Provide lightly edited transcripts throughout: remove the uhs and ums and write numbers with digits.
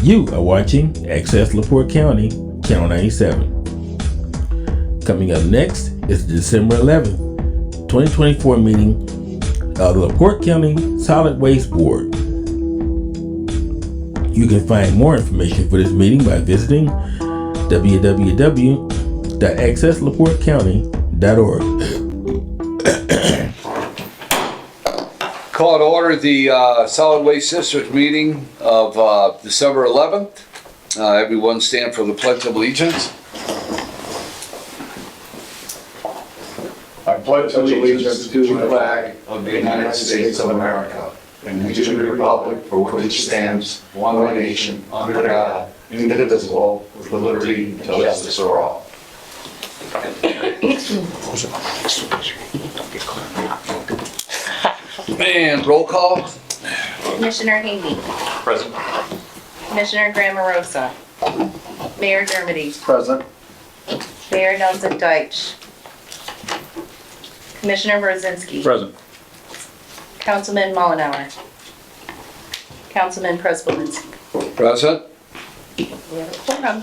You are watching Access LaPorte County, Channel 97. Coming up next is the December 11th, 2024 meeting of the LaPorte County Solid Waste Board. You can find more information for this meeting by visiting www.accesslaportecounty.org. Call to order the Solid Waste District meeting of December 11th. Everyone stand for the Pledge of Allegiance. I pledge allegiance to the flag of the United States of America and to the republic for which it stands, one nation, under God, indivisible, with liberty and justice for all. And roll call. Commissioner Haney. Present. Commissioner Grammarosa. Mayor Dermody. Present. Mayor Nelson Deitch. Commissioner Brzezinski. Present. Councilman Mullenhour. Councilman Prespolinski. Present. We have a quorum.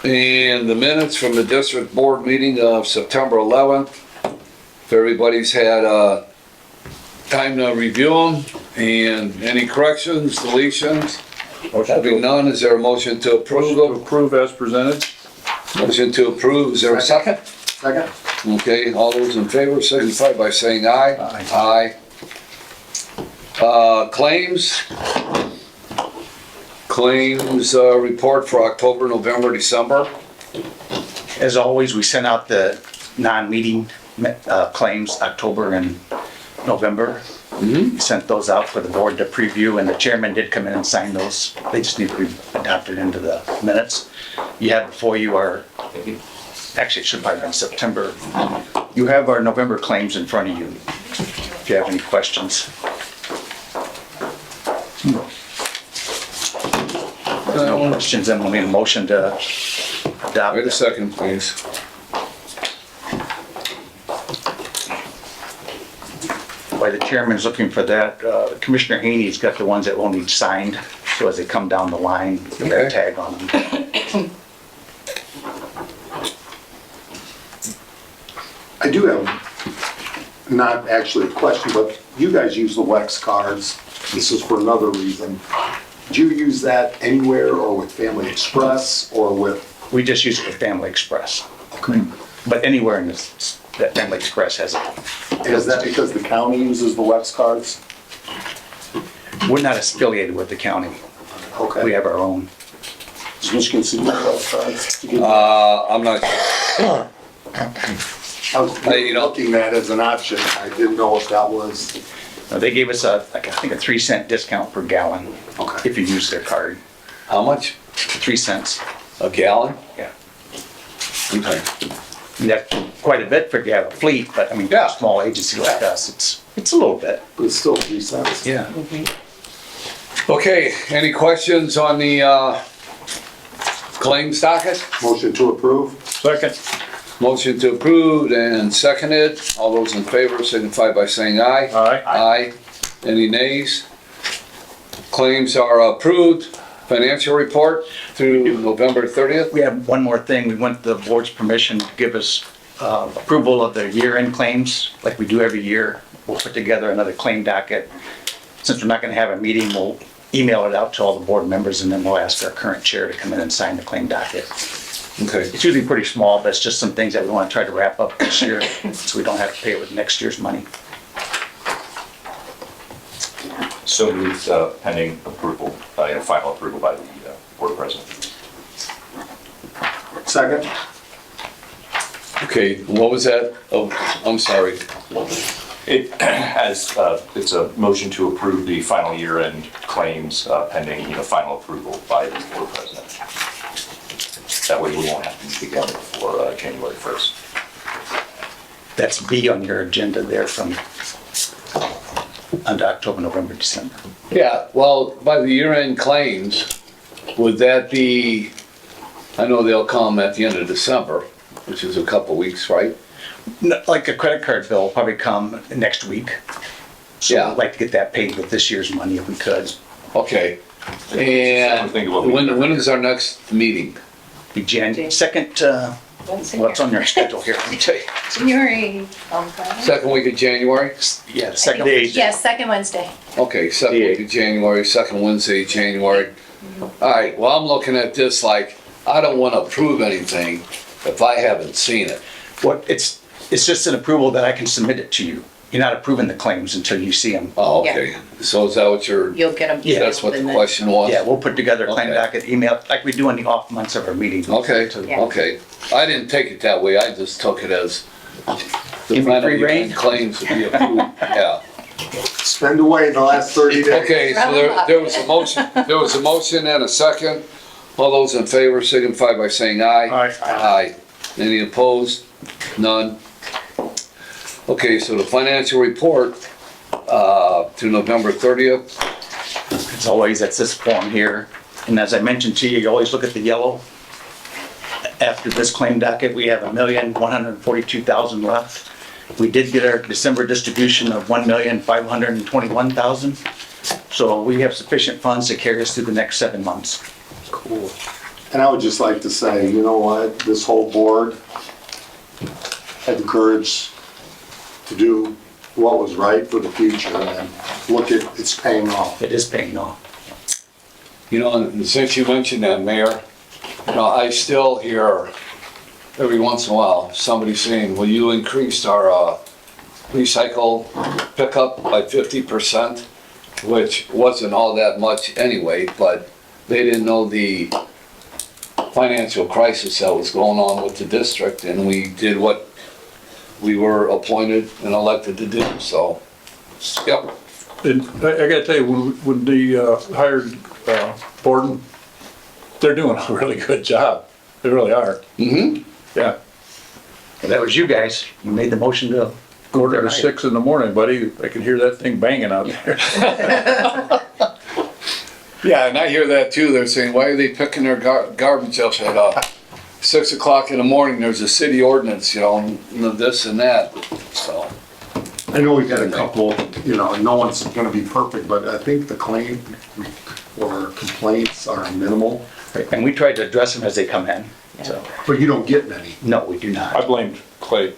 And the minutes from the district board meeting of September 11th. If everybody's had time to review them, and any corrections, deletions? Having none, is there a motion to approve them? Approve as presented. Motion to approve, is there a second? Second. Okay, all those in favor signify by saying aye. Aye. Aye. Claims. Claims report for October, November, December. As always, we sent out the non-meeting claims October and November. We sent those out for the board to preview, and the chairman did come in and sign those. They just need to be adopted into the minutes. You have before you our, actually it should probably be September. You have our November claims in front of you, if you have any questions. No questions, then we'll need a motion to adopt. Wait a second, please. While the chairman's looking for that, Commissioner Haney's got the ones that will need signed, so as they come down the line, you got a tag on them. I do have, not actually a question, but you guys use the Wex cards. This is for another reason. Do you use that anywhere or with Family Express or with? We just use it with Family Express. Okay. But anywhere in this, that Family Express has it. Is that because the county uses the Wex cards? We're not affiliated with the county. Okay. We have our own. Does Michigan City use Wex cards? I'm not, I was looking at it as an option. I didn't know if that was. They gave us I think a 3-cent discount per gallon. Okay. If you use their card. how much? 3 cents. A gallon? Yeah. Okay. And that's quite a bit for if you have a fleet, but I mean, for Yeah. a small agency like us, it's a little bit. But it's still 3 cents. Yeah. Okay, any questions on the claims docket? Motion to approve? Second. Motion to approve and seconded. All those in favor signify by saying aye. Aye. Aye. Any nays? Claims are approved. Financial report through November 30th. We have one more thing. We want the board's permission to give us approval of the year-end claims, like we do every year. We'll put together another claim docket. Since we're not going to have a meeting, we'll email it out to all the board members, and then we'll ask our current chair to come in and sign the claim docket. Okay. It's usually pretty small, but it's just some things that we want to try to wrap up this year, so we don't have to pay it with next year's money. So moved pending approval, final approval by the board president. Second? Okay, what was that? Oh, I'm sorry. It has, it's a motion to approve the final year-end claims pending, final approval by the board president. That way we won't have to meet again before January 1st. That's B on your agenda there from under October, November, December. Yeah, well, by the year-end claims, would that be, I know they'll come at the end of December, which is a couple weeks, right? Like a credit card bill will probably come next week. So Yeah. I'd like to get that paid with this year's money if we could. Okay, And Think of what we- when is our next meeting? Be second, What's in what's here? on your schedule here? Let me tell you. January. Second week of January? Yeah, the second day. Yes, second Wednesday. Okay, second week of January, second Wednesday, of January. All right, well, I'm looking at this like, I don't want to approve anything if I haven't seen it. What, it's just an approval that I can submit it to you. You're not approving the claims until you see them. Oh, okay. So is that what you're, You'll get them. Yeah, that's what the question was? Yeah, we'll put together a claim Okay. docket, email, like we do on the off months of our meetings. Okay, Yeah. okay. I didn't take it that way, I just took it as the Give me final free rein? claims to be approved, yeah. Spend away in the last 30 days. Okay, so there was a motion and a second. All those in favor signify by saying aye. Aye. Aye. Any opposed? None. Okay, so the financial report, to November 30th. As always, that's this form here. And as I mentioned to you, you always look at the yellow. After this claim docket, we have $1,142,000 left. We did get our December distribution of $1,521,000. So we have sufficient funds to carry us through the next 7 months. Cool. And I would just like to say, you know what, this whole board had the courage to do what was right for the future, and look at, it's paying off. It is paying off. You know, and since you mentioned that, Mayor, you know, I still hear every once in a while somebody saying, well, you increased our recycle pickup by 50%, which wasn't all that much anyway, but they didn't know the financial crisis that was going on with the district, and we did what we were appointed and elected to do, so, yep. And I gotta tell you, when they hired Borden, they're doing a really good job. They really are. Mm-hmm. Yeah. And that was you guys. You made the motion to. Quarter to 6 in the morning, buddy. I can hear that thing banging out there. Yeah, and I hear that too. They're saying, why are they picking their garbage up at 6 o'clock in the morning? There's a city ordinance, you know, and this and that, so. I know we've got a couple, you know, no one's gonna be perfect, but I think the claim or complaints are minimal, And we tried to address them as they come in. So, but you don't get many. no, we do I not. blamed Clay.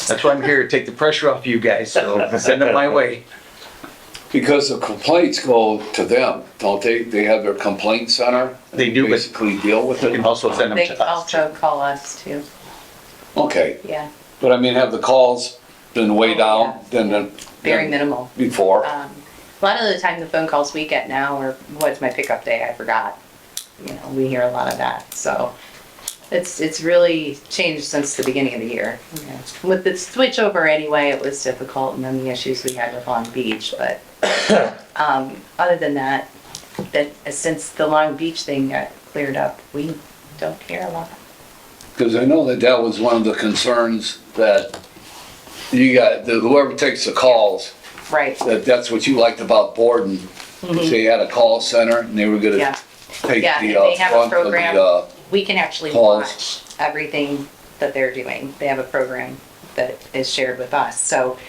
That's why I'm here, to take the pressure off you guys, so send them my way. Because the complaints go to them, don't they? They have their complaint center? They do, but- Basically deal with You can it? also send them They to us. also call us too. Okay, Yeah, but I mean, have the calls been way Oh, down than very minimal. before? A lot of the time, the phone calls we get now are, what's my pickup day? I forgot. You know, we hear a lot of that, so it's really changed since the beginning of the year. Yeah. With the switch over anyway, it was difficult, and then the issues we had with Long Beach, but other than that, since the Long Beach thing got cleared up, we don't hear a lot. Because I know that was one of the concerns that you got, whoever takes the calls, Right, that's what you liked about Borden. They had a call center and they were gonna yeah. take Yeah, the and they have a front of program. the, We can actually calls. watch everything that they're doing. They have a program that is shared with us. So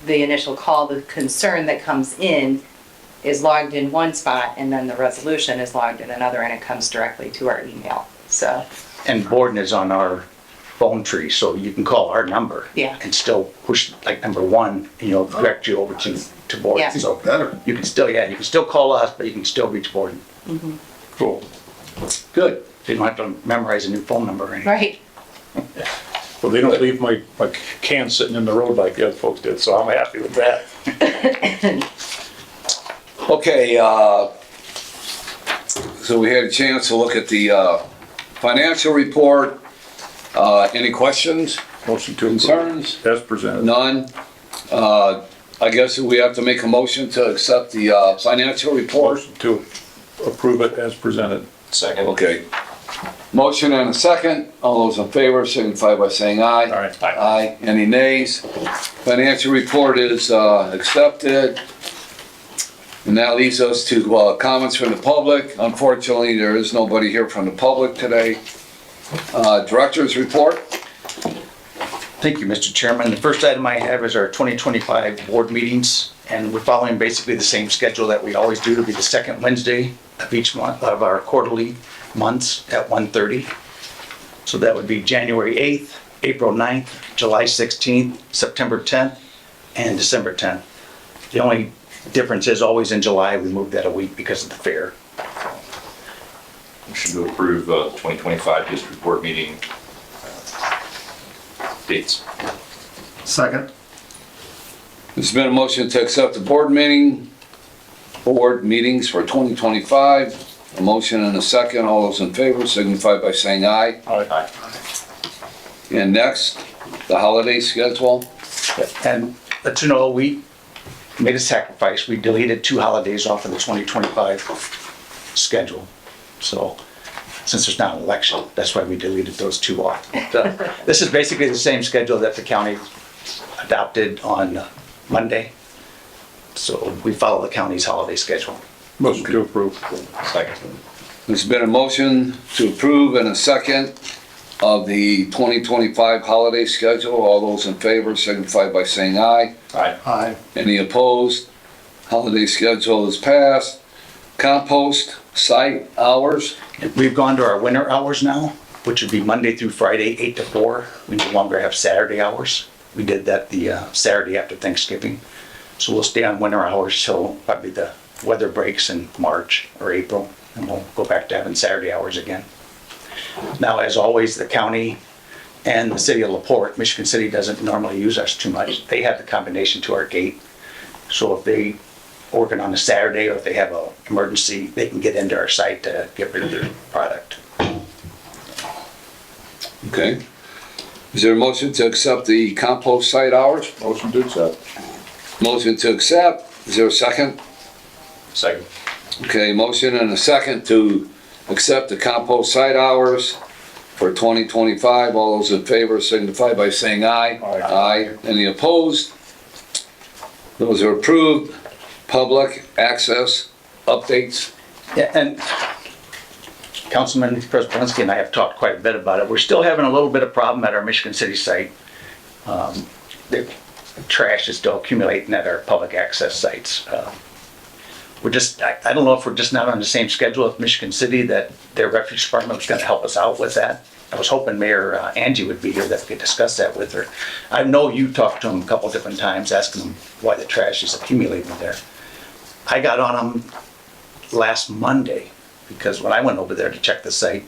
the initial call, the concern that comes in is logged in one spot, and then the resolution is logged in another, and it comes directly to our email. So, And Borden is on our phone tree, so you can call our number. Yeah. And still push like number 1, and you'll direct you over to Borden. Yeah. So better. You can still, you can still call us, but you can still reach Borden. Cool. good. You don't have to memorize a new phone number or anything. right, Well, they don't leave my can sitting in the road like the other folks did, so I'm happy with that. Okay, so we had a chance to look at the financial report. Any questions, Motion to approve. concerns? As presented. None. I guess we have to make a motion to accept the financial report. Motion to approve it as presented. Second. Okay. Motion and a second. All those in favor signify by saying aye. Aye. Aye. Any nays? Financial report is accepted. And that leads us to comments from the public. Unfortunately, there is nobody here from the public today. Director's report. Thank you, Mr. Chairman. The first item I have is our 2025 board meetings And we're following basically the same schedule that we always do, to be the second Wednesday of each month, of our quarterly months at 1:30. So that would be January 8th, April 9th, July 16th, September 10th, and December 10th. The only difference is always in July, we moved that a week because of the fair. Motion to approve 2025 district board meeting dates. Second? There's been a motion to accept the board meetings for 2025. A motion and a second. All those in favor signify by saying aye. Aye. And next, the holiday schedule. And let you know, we made a sacrifice. We deleted 2 holidays off of the 2025 schedule. So, since there's not an election, that's why we deleted those 2 off. This is basically the same schedule that the county adopted on Monday. So we follow the county's holiday schedule. Motion to approve. Second. There's been a motion to approve and a second of the 2025 holiday schedule. All those in favor signify by saying aye. Aye. Aye. Any opposed? Holiday schedule is passed. Compost site hours. We've gone to our winter hours now, which would be Monday through Friday, 8 to 4. We no longer have Saturday hours. We did that the Saturday after Thanksgiving. So we'll stay on winter hours till probably the weather breaks in March or April, and we'll go back to having Saturday hours again. Now, as always, the county and the city of LaPorte, Michigan City doesn't normally use us too much. They have the combination to our gate. So if they working on a Saturday, or if they have an emergency, they can get into our site to get rid of their product. Okay. Is there a motion to accept the compost site hours? Motion to accept. Motion to accept. Is there a second? Second. Okay, motion and a second to accept the compost site hours for 2025. All those in favor signify by saying aye. Aye. Aye. Any opposed? Those are approved. Public access updates. Yeah, and Councilman Prespolinski and I have talked quite a bit about it. We're still having a little bit of problem at our Michigan City site. The trash is still accumulating at our public access sites. We're just, I don't know if we're just not on the same schedule with Michigan City, that their refuse department was gonna help us out with that. I was hoping Mayor Angie would be here, that we could discuss that with her. I know you talked to him a couple different times, asking him why the trash is accumulating there. I got on them last Monday, because when I went over there to check the site,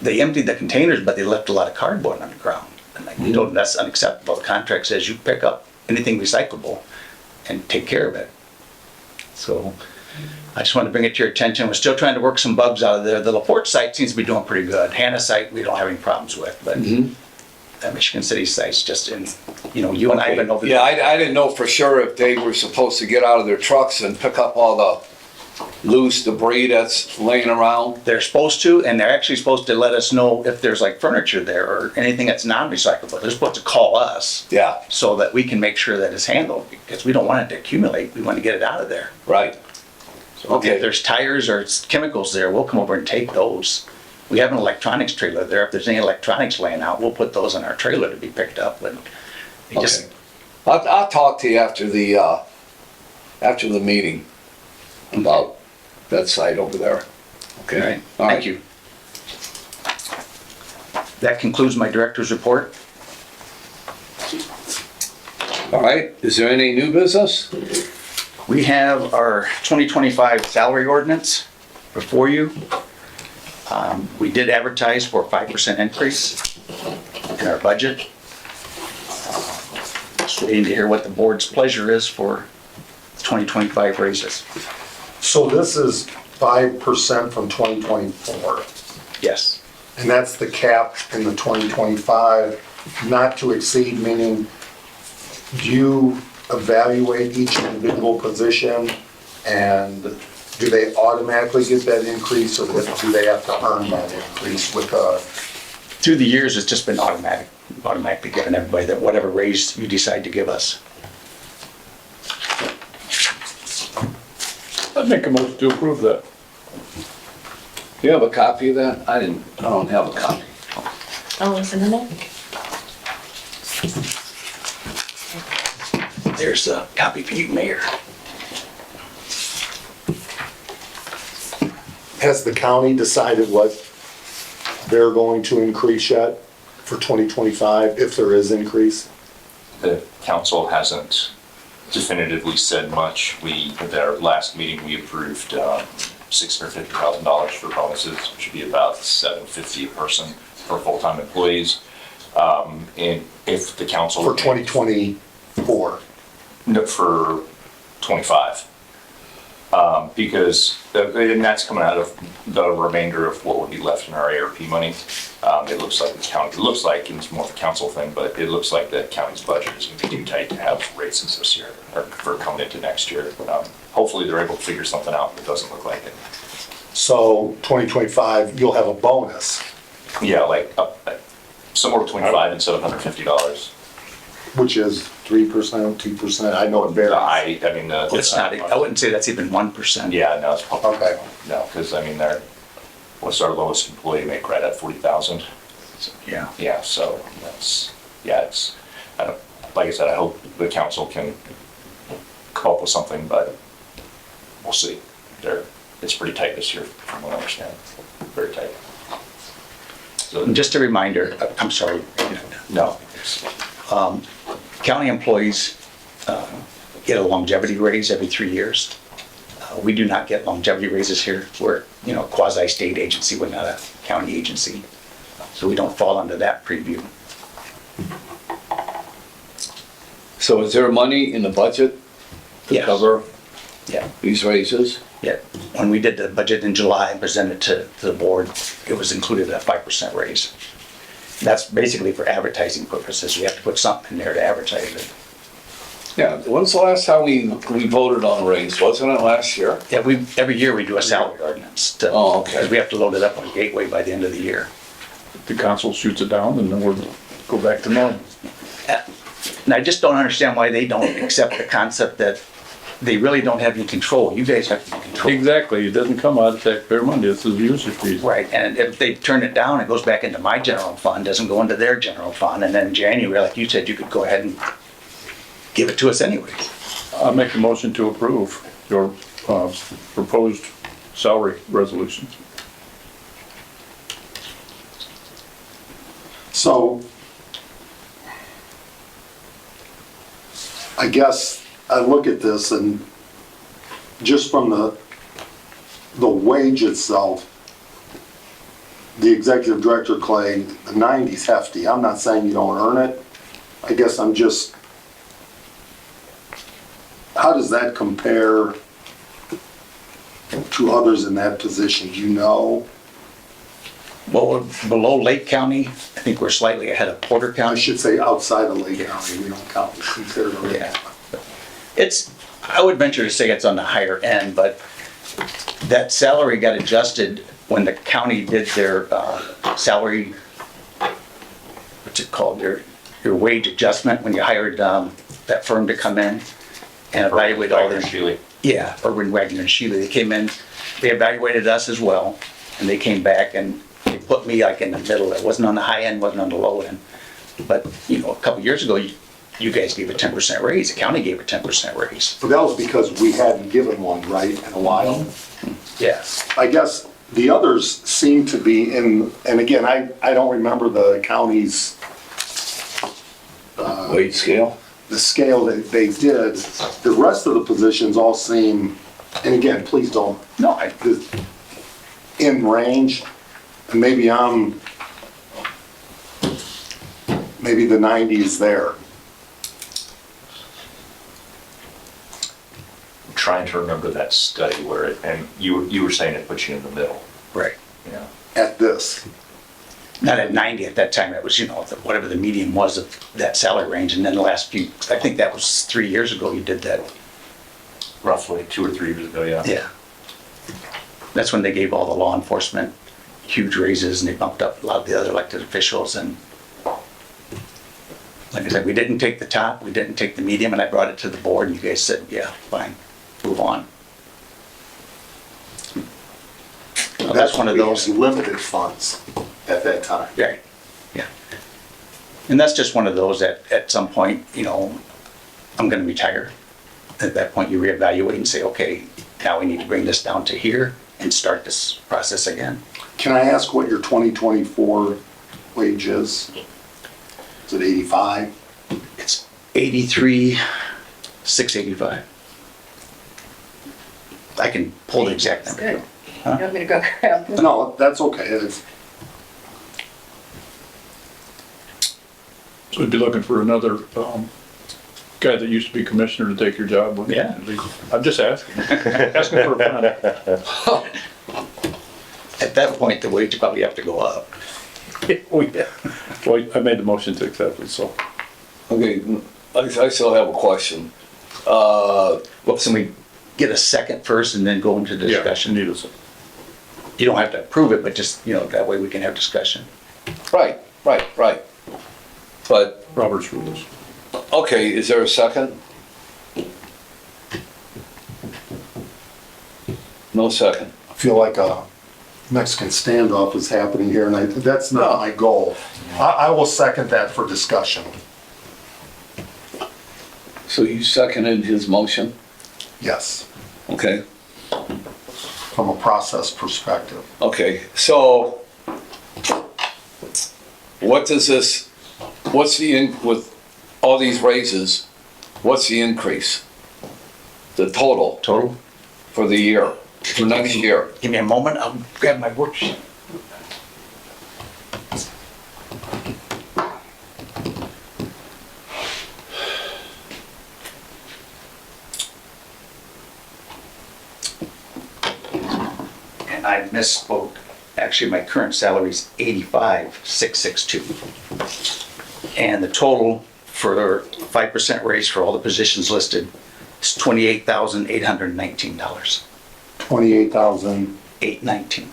they emptied the containers, but they left a lot of cardboard on the ground. And like, you know, that's unacceptable. The contract says you pick up anything recyclable and take care of it. So I just wanted to bring it to your attention. We're still trying to work some bugs out of there. The LaPorte site seems to be doing pretty good. Hannah site, we don't have any problems with, but that Michigan City site's just in, you know, you and I have been over there. Yeah, I didn't know for sure if they were supposed to get out of their trucks and pick up all the loose debris that's laying around. They're supposed to, and they're actually supposed to let us know if there's like furniture there or anything that's non-recyclable. They're supposed to call us Yeah, so that we can make sure that it's handled, because we don't want it to accumulate. We want to get it out of there. right. So Okay. if there's tires or chemicals there, we'll come over and take those. We have an electronics trailer there. If there's any electronics laying out, we'll put those in our trailer to be picked up. But they just, Okay. I'll talk to you after the meeting about that site over there. Okay? all right, All right. thank you. That concludes my director's report. All right, is there any new business? We have our 2025 salary ordinance before you. We did advertise for a 5% increase in our budget. Just waiting to hear what the board's pleasure is for 2025 raises. So this is 5% from 2024, Yes, and that's the cap in the 2025, not to exceed, meaning, do you evaluate each individual position, and do they automatically get that increase, or do they have to earn that increase with through the years, it's just been automatically given everybody that whatever raise you decide to give us. I'd make a motion to approve that. Do you have a copy of that? I don't have a copy. Oh, listen to that. There's a copy for you, Mayor. Has the county decided what they're going to increase yet for 2025, if there is increase? The council hasn't definitively said much. At our last meeting, we approved $650,000 for bonuses, which would be about $750 a person for full-time employees. And if the council. For 2024? No, for 25. Because, and that's coming out of the remainder of what would be left in our ARP money. It looks like the county, it looks like, and it's more of a council thing, but it looks like the county's budget is gonna be too tight to have raises this year, or for coming into next year. Hopefully they're able to figure something out, but it doesn't look like it. So 2025, you'll have a bonus, Yeah, like somewhere between $500 and $750. which is 3%, 2%, I know it varies. I mean, It's not, I wouldn't say that's even 1%. Yeah, no, it's probably, Okay. no, because I mean, what's our lowest employee make right at 40,000? Yeah. Yeah, so that's, yeah, it's, I don't, like I said, I hope the council can come up with something, but we'll see. It's pretty tight this year, from what I understand, very tight. So, And just a reminder, I'm sorry, no, county employees get a longevity raise every 3 years. We do not get longevity raises here. We're, a quasi-state agency, we're not a county agency. So we don't fall under that preview. So is there money in the budget to Yes. cover Yeah. these raises? Yeah, when we did the budget in July and presented to the board, it was included a 5% raise. That's basically for advertising purposes. We have to put something in there to advertise it. Yeah, when's the last time we voted on a raise? Wasn't it last year? Yeah, every year we do a salary ordinance. Oh, okay. Because we have to load it up on Gateway by the end of the year. The council shoots it down and then we'll go back to normal. And I just don't understand why they don't accept the concept that they really don't have any control. You guys have any control. Exactly, it doesn't come out of taxpayer money, this is user fees. Right, and if they turn it down, it goes back into my general fund, doesn't go into their general fund, and then in January, like you said, you could go ahead and give it to us anyway. I'll make a motion to approve your proposed salary resolutions. So, I guess I look at this and just from the wage itself, the executive director, Clay, the 90's hefty. I'm not saying you don't earn it. I guess I'm just, how does that compare to others in that position? Do you know? Well, we're below Lake County, I think we're slightly ahead of Porter I County. should say outside of Lake County, we don't count, consider it. Yeah. I would venture to say it's on the higher end, but that salary got adjusted when the county did their salary, what's it called, your wage adjustment, when you hired that firm to come in and evaluate all their. Sheely. Yeah, Urban Wagner and Sheely, they came in, they evaluated us as well, and they came back and they put me like in the middle. It wasn't on the high end, wasn't on the low end. But, a couple years ago, you guys gave a 10% raise, the county gave a 10% raise. But that was because we hadn't given one, right, in a while. Yeah. I guess the others seem to be in, and again, I don't remember the county's, Wage scale? the scale that they did. The rest of the positions all seem, and again, please don't, No, in range. And maybe the 90's there. I'm trying to remember that study where and you were saying it puts you in the middle, right. yeah. At this. Not at 90 at that time, it was, whatever the median was of that salary range. And then the last few, I think that was 3 years ago you did that. Roughly 2 or 3 years ago, yeah. Yeah. That's when they gave all the law enforcement huge raises and they bumped up a lot of the other elected officials. And like I said, we didn't take the top, we didn't take the medium, and I brought it to the board and you guys said, yeah, fine, move on. Well, that's one of those. We had limited funds at that time. Right, yeah. And that's just one of those that at some point, I'm gonna retire. At that point, you reevaluate and say, okay, now we need to bring this down to here and start this process again. Can I ask what your 2024 wage is? Is it 85? It's 83,685. I can pull the exact It's number. good. You want me to go grab this? No, that's okay. It's- So we'd be looking for another, guy that used to be commissioner to take your job, wouldn't you? Yeah. I'm just asking. Asking for a friend. At that point, the wage probably have to go up. Oh, yeah. Well, I made the motion to accept it, so. Okay, I still have a question. Well, can we get a second first and then go into Yeah, discussion? need a second. You don't have to approve it, but just, that way we can have discussion. Right. But, Robert's rules. okay, is there a second? No second. I feel like a Mexican standoff is happening here, and that's not my goal. I will second that for discussion. So you seconded his motion? Yes, Okay. from a process perspective. Okay, so what's with all these raises, what's the increase? The total Total? for the year, for next year? Give me a moment, I'll grab my worksheet. And I misspoke. Actually, my current salary is 85,662. And the total for 5% raise for all the positions listed is $28,819. 28,000. 819.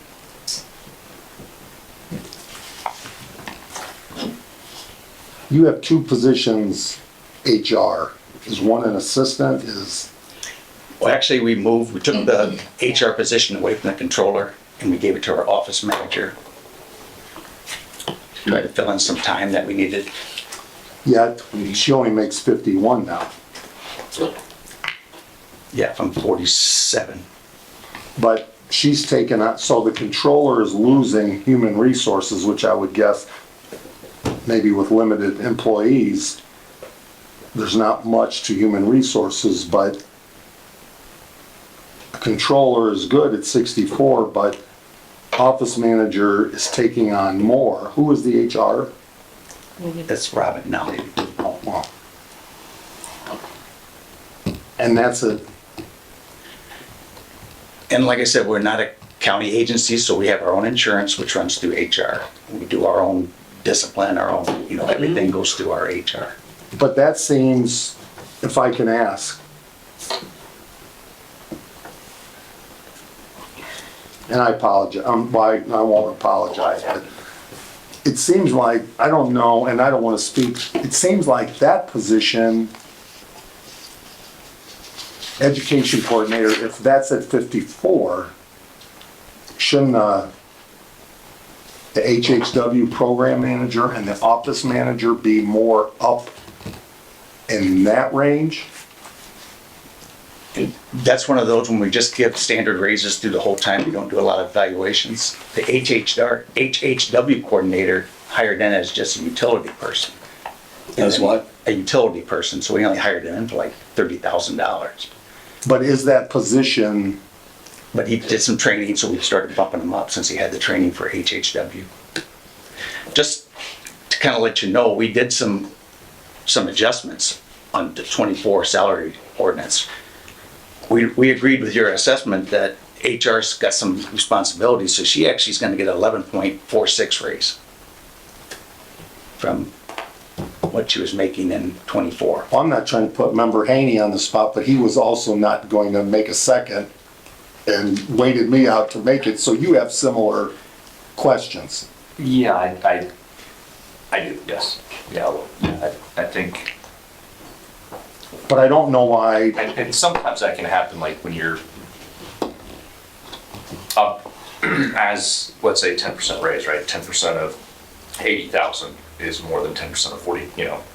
You have two positions, HR. Is one an assistant? Well, actually, we took the HR position away from the controller and we gave it to our office manager. Tried to fill in some time that we needed. Yet, she only makes 51 now. Yeah, from 47. But she's taken out, so the controller is losing human resources, which I would guess, maybe with limited employees, there's not much to human resources, but a controller is good at 64, but office manager is taking on more. Who is the HR? That's Robin now. Oh, wow. And that's it. And like I said, we're not a county agency, so we have our own insurance, which runs through HR. We do our own discipline, our own, everything goes through our HR. But that seems, if I can ask, and I apologize, I won't apologize, but it seems like, I don't know, and I don't want to speak, it seems like that position, education coordinator, if that's at 54, shouldn't the HHW program manager and the office manager be more up in that range? That's one of those when we just give standard raises through the whole time, we don't do a lot of evaluations. The HHW coordinator hired in as just a utility person. As what? A utility person, so we only hired him in for like $30,000. But is that position, But he did some training, so we started bumping him up since he had the training for HHW. Just to kind of let you know, we did some adjustments on the 24 salary ordinance. We agreed with your assessment that HR's got some responsibilities, so she actually is gonna get 11.46 raise from what she was making in 24. I'm not trying to put Member Haney on the spot, but he was also not going to make a second and waited me out to make it, so you have similar questions. Yeah, I do, yes. Yeah, well, I think, But I don't know why, and sometimes that can happen, like when you're up as, let's say, 10% raise, right? 10% of 80,000 is more than 10% of 40,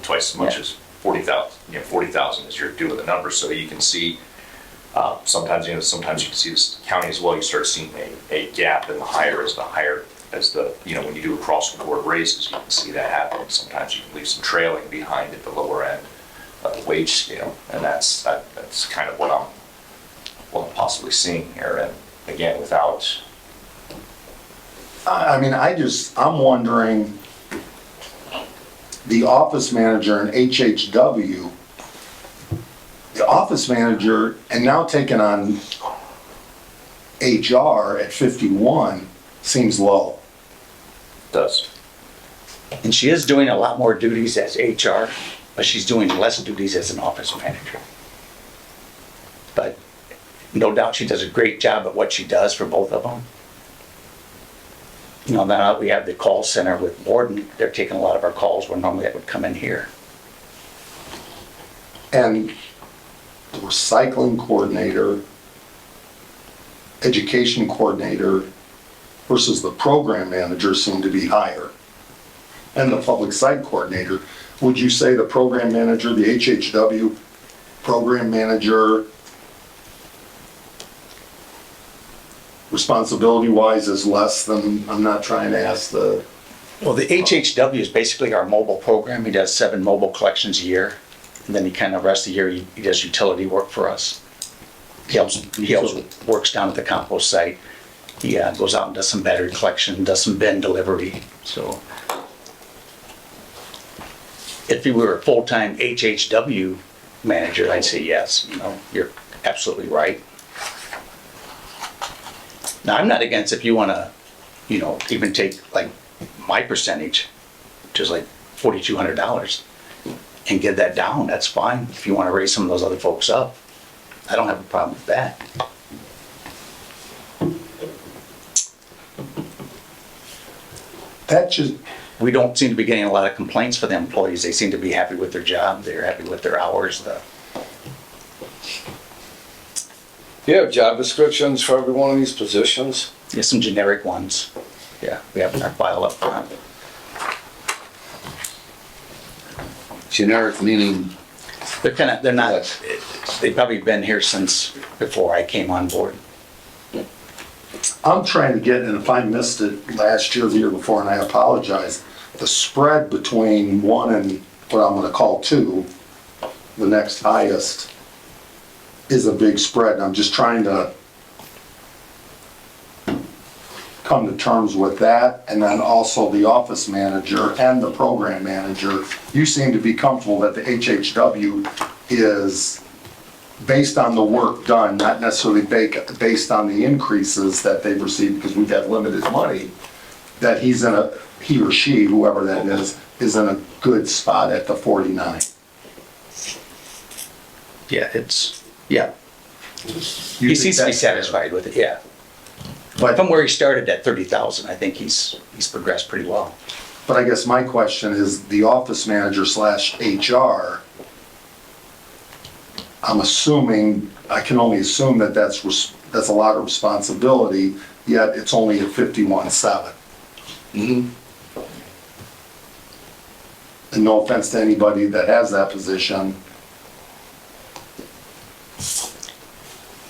twice as much Yeah. as 40,000, 40,000 as you're doing the numbers, so you can see, sometimes you can see this county as well, you start seeing a gap in the higher as the, when you do across the board raises, you can see that happen. Sometimes you can leave some trailing behind at the lower end of the wage scale, and that's kind of what I'm possibly seeing here. And again, without, I mean, I'm wondering, the office manager in HHW, the office manager, and now taking on HR at 51 seems low. does. And she is doing a lot more duties as HR, but she's doing less duties as an office manager. But no doubt she does a great job at what she does for both of them. Now that we have the call center with Borden, they're taking a lot of our calls where normally that would come in here. And the recycling coordinator, education coordinator versus the program manager seem to be higher. And the public site coordinator, would you say the program manager, the HHW program manager, responsibility-wise is less than, I'm not trying to ask the, Well, the HHW is basically our mobile program. He does 7 mobile collections a year. And then he kind of, rest of the year, he does utility work for us. He also works down at the compost site. He goes out and does some battery collection, does some bin delivery. So if he were a full-time HHW manager, I'd say yes. You're absolutely right. Now, I'm not against if you want to, even take like my percentage, which is like $4,200, and get that down, that's fine. If you want to raise some of those other folks up, I don't have a problem with that. that just, We don't seem to be getting a lot of complaints for the employees. They seem to be happy with their job. They're happy with their hours. Do you have job descriptions for every one of these positions? Yeah, some generic ones. Yeah, we have in our file up front. Generic meaning, They're not, they've probably been here since before I came on board. I'm trying to get, and if I missed it last year, the year before, and I apologize, the spread between 1 and what I'm gonna call 2, the next highest, is a big spread. I'm just trying to come to terms with that, and then also the office manager and the program manager. You seem to be comfortable that the HHW is based on the work done, not necessarily based on the increases that they've received, because we've had limited money, that he or she, whoever that is in a good spot at the 49. Yeah, yeah. You He think seems to be that's fair? satisfied with it, yeah. But From where he started at 30,000, I think he's progressed pretty well. But I guess my question is, the office manager / HR, I'm assuming, I can only assume that that's a lot of responsibility, yet it's only at 51.7. And no offense to anybody that has that position,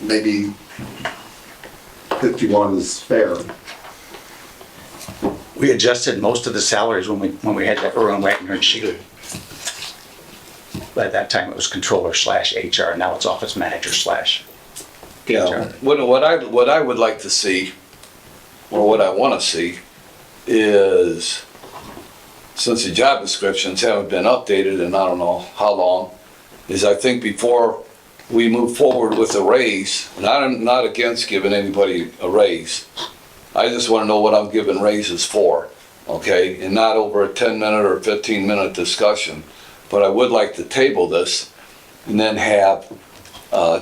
maybe 51 is fair. We adjusted most of the salaries when we had that Erwin Wagner and Sheila. By that time, it was controller / HR, now it's office manager / yeah, HR. what I would like to see, or what I want to see, is since the job descriptions haven't been updated in I don't know how long, is I think before we move forward with a raise, and I'm not against giving anybody a raise. I just want to know what I'm giving raises for, okay? And not over a 10-minute or 15-minute discussion. But I would like to table this and then have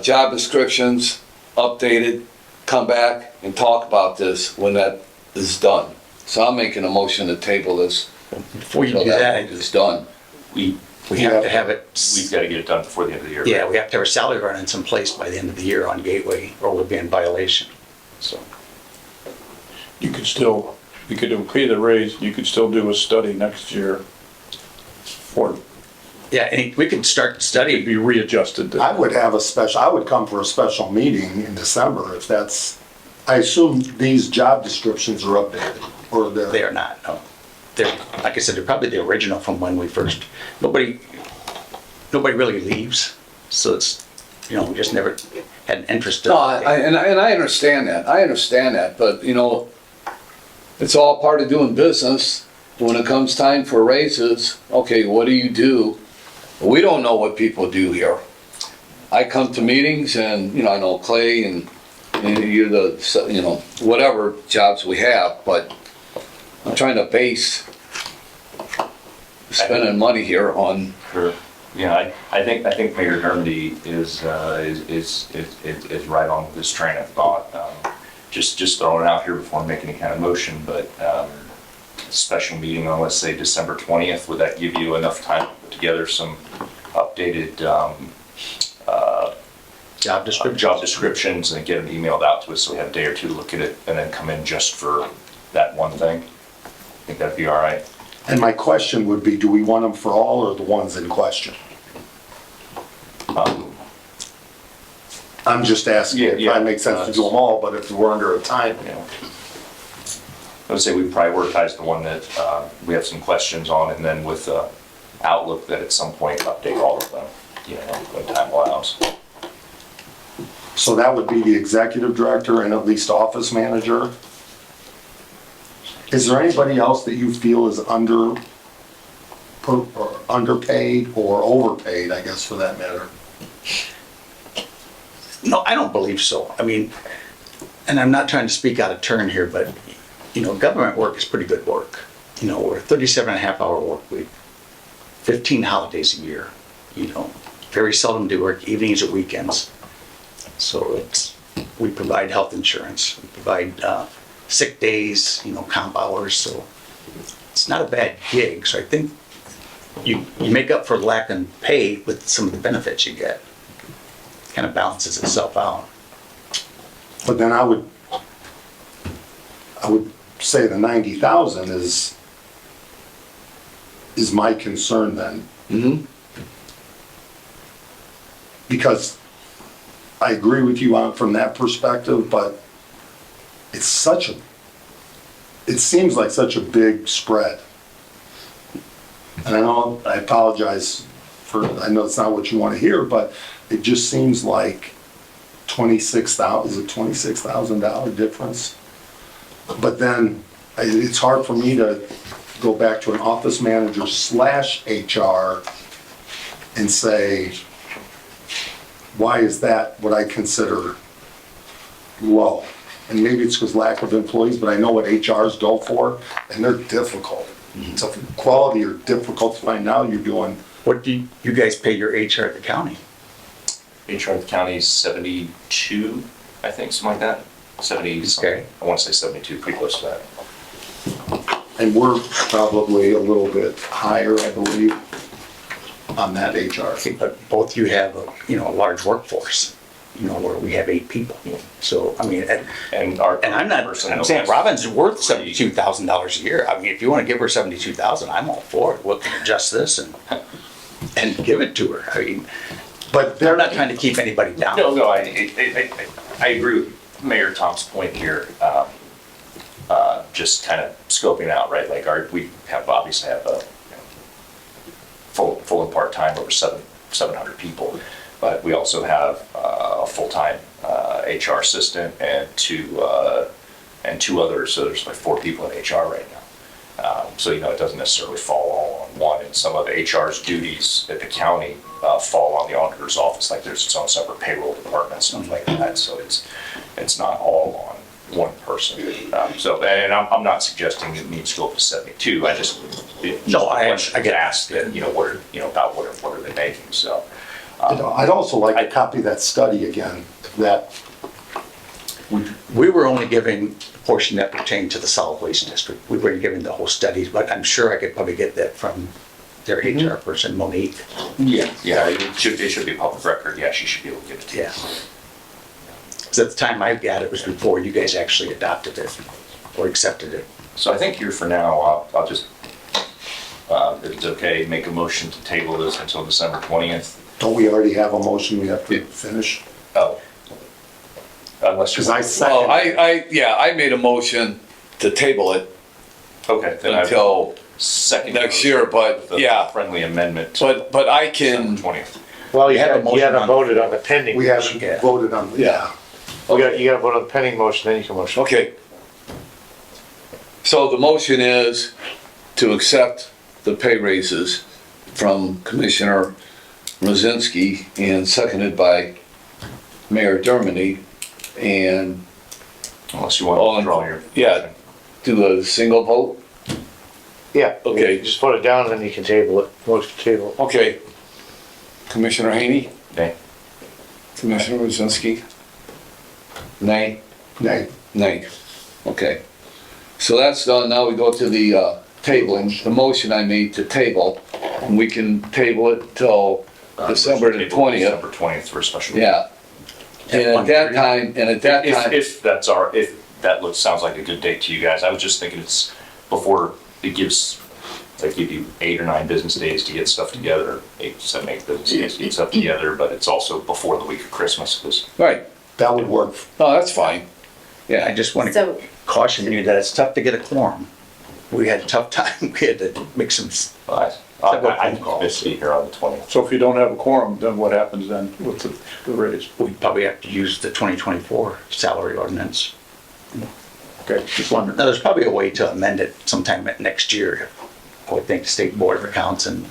job descriptions updated, come back and talk about this when that is done. So I'm making a motion to table this. Before you So do that, it's done. we have to have it, We've got to get it done before the end of the year. yeah, we have to have our salary ordinance in place by the end of the year on Gateway, or we'll be in violation. So, You could pay the raise, you could still do a study next year for Yeah, and we can start It'd studying. be readjusted. I would have I would come for a special meeting in December if that's, I assume these job descriptions are updated, or They they're, are not, no. They're, like I said, they're probably the original from when we first, nobody really leaves, so it's, you know, we just never had an interest in. No, and I understand that, but you know, it's all part of doing business. When it comes time for raises, okay, what do you do? We don't know what people do here. I come to meetings and, you know, I know Clay and you're the, you know, whatever jobs we have, but I'm trying to base spending money here on. Sure. Yeah, I think Mayor Dermody is right on this train of thought. Just throwing it out here before making any kind of motion, but special meeting on, let's say, December 20th, would that give you enough time to put together some updated job descriptions and get them emailed out to us so we have a day or two to look at it and then come in just for that one thing? I think that'd be all right. and my question would be, do we want them for all or the ones in question? I'm just asking if Yeah, it makes sense to do them all, but if we're under a time, You know, I would say we prioritize the one that we have some questions on, and then with outlook that at some point update all of them, you know, when time allows. so that would be the executive director and at least office manager. Is there anybody else that you feel is underpaid or overpaid, I guess, for that matter? No, I don't believe so. I mean, and I'm not trying to speak out of turn here, but, you know, government work is pretty good work. You know, we're a 37.5-hour work week, 15 holidays a year, you know, very seldom do work evenings or weekends. So we provide health insurance, we provide sick days, you know, comp hours, so it's not a bad gig. So I think you make up for lack in pay with some of the benefits you get. Kind of balances itself out. But then I would say the 90,000 is my concern then. Mm-hmm. Because I agree with you on from that perspective, but it seems like such a big spread. And I apologize I know it's not what you want to hear, but it just seems like is it $26,000 difference? But then it's hard for me to go back to an office manager / HR and say, why is that what I consider low? And maybe it's because lack of employees, but I know what HRs go for, and they're difficult. So quality are difficult to find. Now you're doing. What do you guys pay your HR at the county? HR at the county is 72, I think, something like that. 70, Okay. I want to say 72, pretty close to that. And we're probably a little bit higher, I believe, on that HR. But both you have a large workforce, you know, where we have 8 people. So, I mean, And I'm saying Robin's worth $72,000 a year. I mean, if you want to give her $72,000, I'm all for it. We can adjust this and give it to her. I mean, but they're not trying to keep anybody down. No, I agree with Mayor Tom's point here. Just kind of scoping out, right? Like we obviously have a full and part-time over 700 people, but we also have a full-time HR assistant and two others. So there's like 4 people in HR right now. So, you know, it doesn't necessarily fall all on one, and some of HR's duties at the county fall on the auditor's office, like there's its own separate payroll department, stuff like that, so it's not all on one person. And I'm not suggesting it needs to go up to 72, I get asked that, you know, about what are they making, so. I'd also like to copy that study again, that. We were only giving the portion that pertained to the solid waste district. We weren't giving the whole study, but I'm sure I could probably get that from their HR person, Monique. Yeah, it should be a public record, yeah, she should be able to give it to you. Yeah. Because at the time I got it was before you guys actually adopted it or accepted it. So I think here for now, I'll just if it's okay, make a motion to table this until December 20th. Don't we already have a motion we have to finish? Oh. Unless you. Because I Well, second. I made a motion to table it Okay, then I until second. next year, but The yeah, Friendly amendment. but I can, December 20th. Well, You have a you motion haven't on- voted on the pending. We motion. haven't voted on, yeah. You gotta vote on the pending motion, then you can motion. okay. So the motion is to accept the pay raises from Commissioner Rosinski and seconded by Mayor Dermody. And Unless you want all to in, withdraw your. yeah, do a single vote? Yeah. Okay. You just vote it down and then you can table it. Motion to table. Okay. Commissioner Haney? Okay. Commissioner Rosinski? Nay? Nay. Nay. Okay. So that's done. Now we go to the tabling, the motion I made to table. And we can table it till December the 20th. December 20th for a special. Yeah. And at that time, If that sounds like a good date to you guys, I was just thinking it's before it gives, they give you 8 or 9 business days to get stuff together, 8, 7, 8 business days to get stuff together, but it's also before the week of Christmas, because right. That would work. Oh, that's fine. I Yeah. just want to So, caution you that it's tough to get a quorum. We had a tough time, we had to make some, I missed be here on the 20th. So if you don't have a quorum, then what happens then with the raise? we probably have to use the 2024 salary ordinance. Okay, just wondering. Now, there's probably a way to amend it sometime next year. I would think the State Board of Accounts and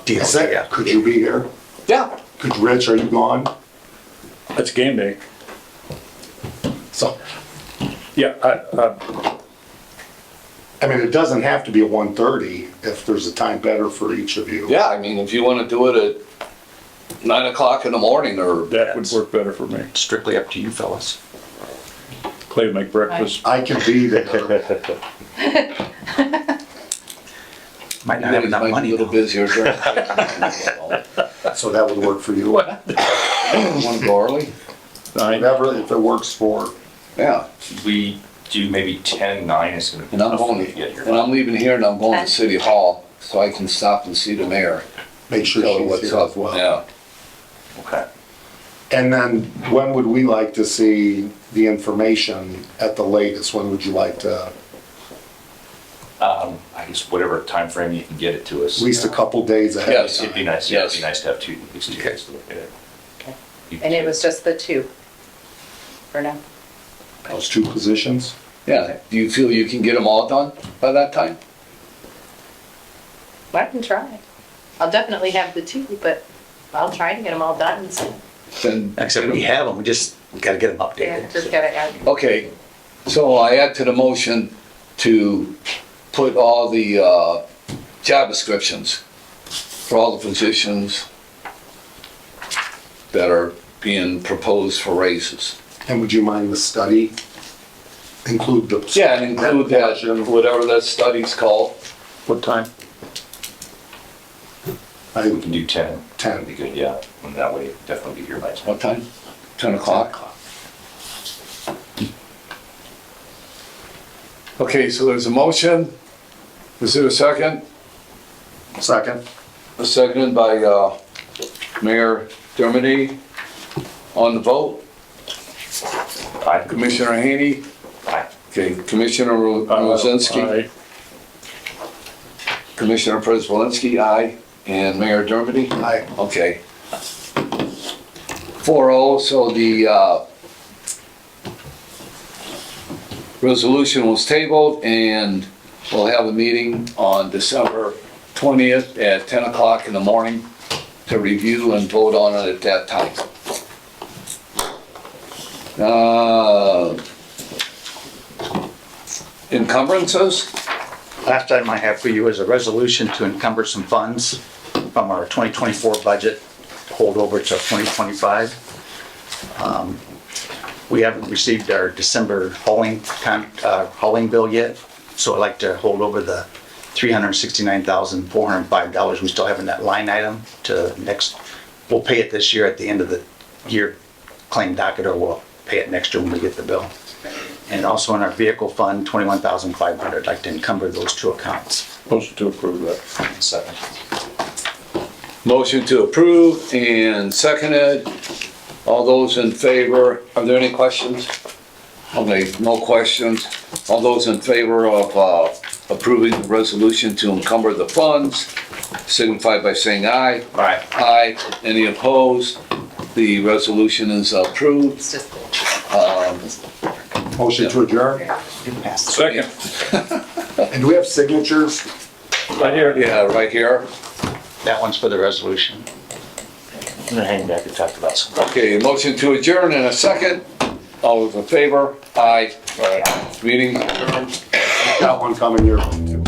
Is that- DLTA. Could you be here? Yeah. Could, Rich, are you gone? It's game day. So, Yeah, I mean, it doesn't have to be at 1:30 if there's a time better for each of you. Yeah, I mean, if you want to do it at 9 o'clock in the morning or, that would work better for me. Strictly up to you fellas. Clay will make breakfast. I can be there. Might not have enough might be money a little though. busier during. So that would work for you. Want to go early? Whatever, if it works for, Yeah. We do maybe 10, 9 is gonna be And I'm tough going, to get here. and I'm leaving here and I'm going to City Hall so I can stop and see the mayor. make sure Tell her she's what's here up. as well. Yeah. Okay. And then when would we like to see the information at the latest? When would you like to, I guess whatever time frame you can get it to us. at least a couple days ahead of Yes. It'd be time? nice, yeah, it'd be Yes. nice to have 2, at least 2 days to look at it. and it was just the 2 for now. Those 2 positions? Yeah. Do you feel you can get them all done by that time? I can try. I'll definitely have the 2, but I'll try to get them all done. So, Then. Except we have them, we just gotta get them yeah, updated. just gotta add. Okay, so I add to the motion to put all the job descriptions for all the positions that are being proposed for raises. And would you mind the study? Include the. Yeah, and include that, whatever that study's called. What time? I We think can do 10. 10. That'd be good, yeah. And that way, definitely be here by 10. What time? 10 o'clock? Okay, so there's a motion. Is there a second? Second. A second by Mayor Dermody. On the vote, Aye. Commissioner Haney. Aye. Okay, Commissioner Rosinski, Aye. Commissioner Prespolinski, aye, and Mayor Dermody. Aye. Okay. 4-0, so the resolution was tabled, and we'll have a meeting on December 20th at 10 o'clock in the morning to review and vote on it at that time. Encumbrances? Last item I have for you is a resolution to encumber some funds from our 2024 budget, hold over to 2025. We haven't received our December hauling bill yet, so I'd like to hold over the $369,405 we still have in that line item to next, we'll pay it this year at the end of the year claim docket, or we'll pay it next year when we get the bill. And also in our vehicle fund, 21,500, I'd like to encumber those two accounts. Motion to approve that. Second. Motion to approve and seconded. All those in favor, are there any questions? Okay, no questions. All those in favor of approving the resolution to encumber the funds, signify by saying aye. Aye. Aye. Any opposed? The resolution is approved. It's just. Motion to adjourn? Second. And do we have signatures? Right here. Yeah, right here. That one's for the resolution. I'm gonna hang back and talk about some. Okay, motion to adjourn in a second. All those in favor? Aye. Meeting adjourned. Got one coming your way too.